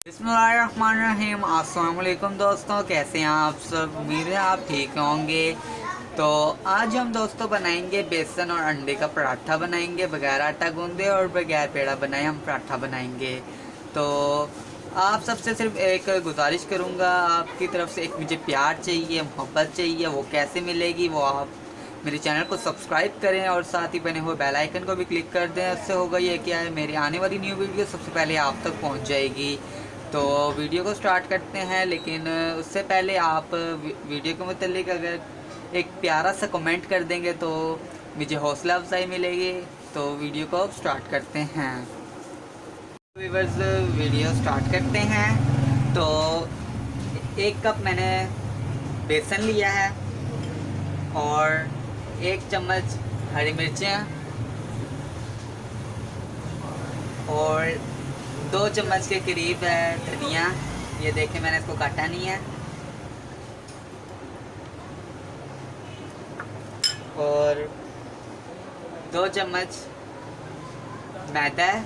बिस्मिल्लाहिर्रहमानिर्रहीम। अस्सलाम वालेकुम दोस्तों, कैसे हैं आप सब? उम्मीद है आप ठीक होंगे। तो आज हम दोस्तों बनाएंगे बेसन और अंडे का पराठा बनाएंगे, बगैर आटा गूंदे और बगैर पेड़ा बनाए हम पराठा बनाएंगे। तो आप सबसे सिर्फ एक गुजारिश करूँगा, आपकी तरफ से एक मुझे प्यार चाहिए, मोहब्बत चाहिए। वो कैसे मिलेगी? वो आप मेरे चैनल को सब्सक्राइब करें और साथ ही बने हुए बेल आइकन को भी क्लिक कर दें। उससे होगा ये क्या है, मेरी आने वाली न्यू वीडियो सबसे पहले आप तक पहुंच जाएगी। तो वीडियो को स्टार्ट करते हैं, लेकिन उससे पहले आप वीडियो के मुतालिक अगर एक प्यारा सा कमेंट कर देंगे तो मुझे हौसला अफजाई मिलेगी। तो वीडियो को स्टार्ट करते हैं। व्यूअर्स, वीडियो स्टार्ट करते हैं। तो 1 कप मैंने बेसन लिया है और 1 चम्मच हरी मिर्चें और 2 चम्मच के करीब है धनिया। ये देखें, मैंने इसको काटा नहीं है। और 2 चम्मच मैदा है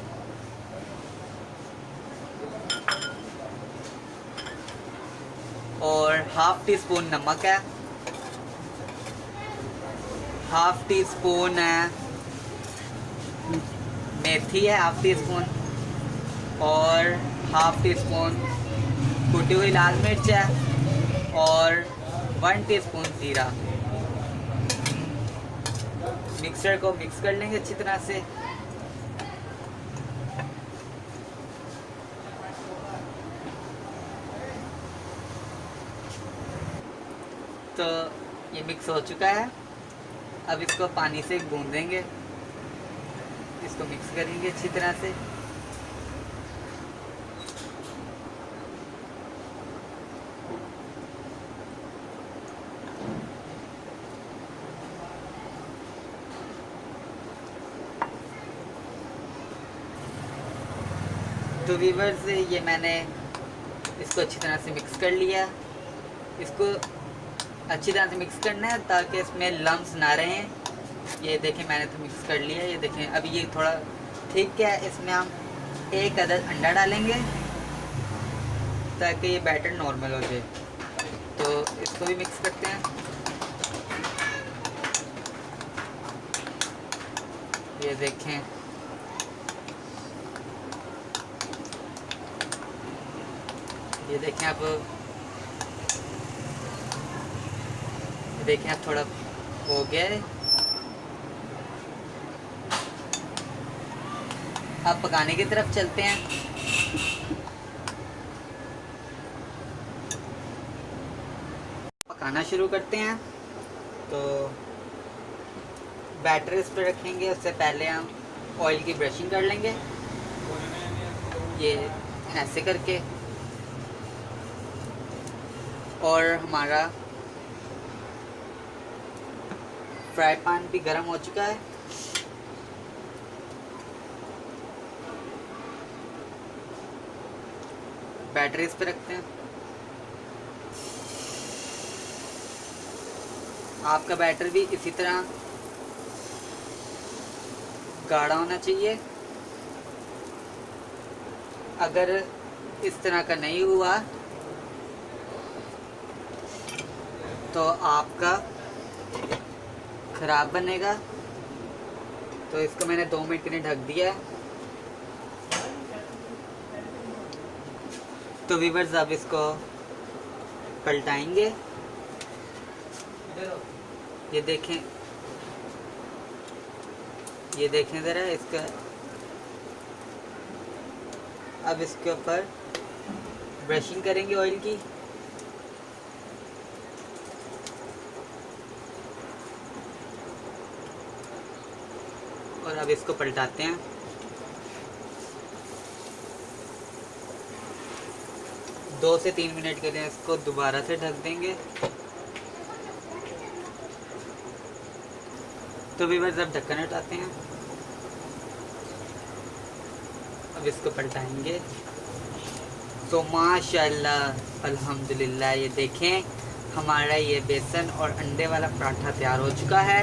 और हाफ टी स्पून नमक है, हाफ टी स्पून है मेथी है, हाफ टी स्पून, और हाफ टी स्पून कुटी हुई लाल मिर्च है और 1 टीस्पून जीरा। मिक्सर को मिक्स कर लेंगे अच्छी तरह से। तो ये मिक्स हो चुका है। अब इसको पानी से गूंदेंगे, इसको मिक्स करेंगे अच्छी तरह से। तो व्यूअर्स, ये मैंने इसको अच्छी तरह से मिक्स कर लिया। इसको अच्छी तरह से मिक्स करना है ताकि इसमें लम्स ना रहें। ये देखें, मैंने तो मिक्स कर लिया। ये देखें, अभी ये थोड़ा ठीक है। इसमें हम 1 अदद अंडा डालेंगे ताकि ये बैटर नॉर्मल हो जाए। तो इसको भी मिक्स करते हैं। ये देखें, ये देखें, आप देखें, अब थोड़ा हो गया है। अब पकाने की तरफ चलते हैं। पकाना शुरू करते हैं। तो बैटर इस पर रखेंगे, उससे पहले हम ऑयल की ब्रशिंग कर लेंगे, ये ऐसे करके। और हमारा फ्राई पैन भी गर्म हो चुका है। बैटर इस पे रखते हैं। आपका बैटर भी इसी तरह गाढ़ा होना चाहिए। अगर इस तरह का नहीं हुआ तो आपका ख़राब बनेगा। तो इसको मैंने 2 मिनट के लिए ढक दिया है। तो व्यूअर्स, अब इसको पलटाएंगे। ये देखें, ये देखें ज़रा इसका। अब इसके ऊपर ब्रशिंग करेंगे ऑयल की। और अब इसको पलटाते हैं। दो से 3 मिनट के लिए इसको दोबारा से ढक देंगे। तो व्यूअर्स, अब ढक्कन हटाते हैं। अब इसको पलटाएंगे। तो माशाल्लाह अल्हम्दुलिल्लाह, ये देखें, हमारा ये बेसन और अंडे वाला पराठा तैयार हो चुका है।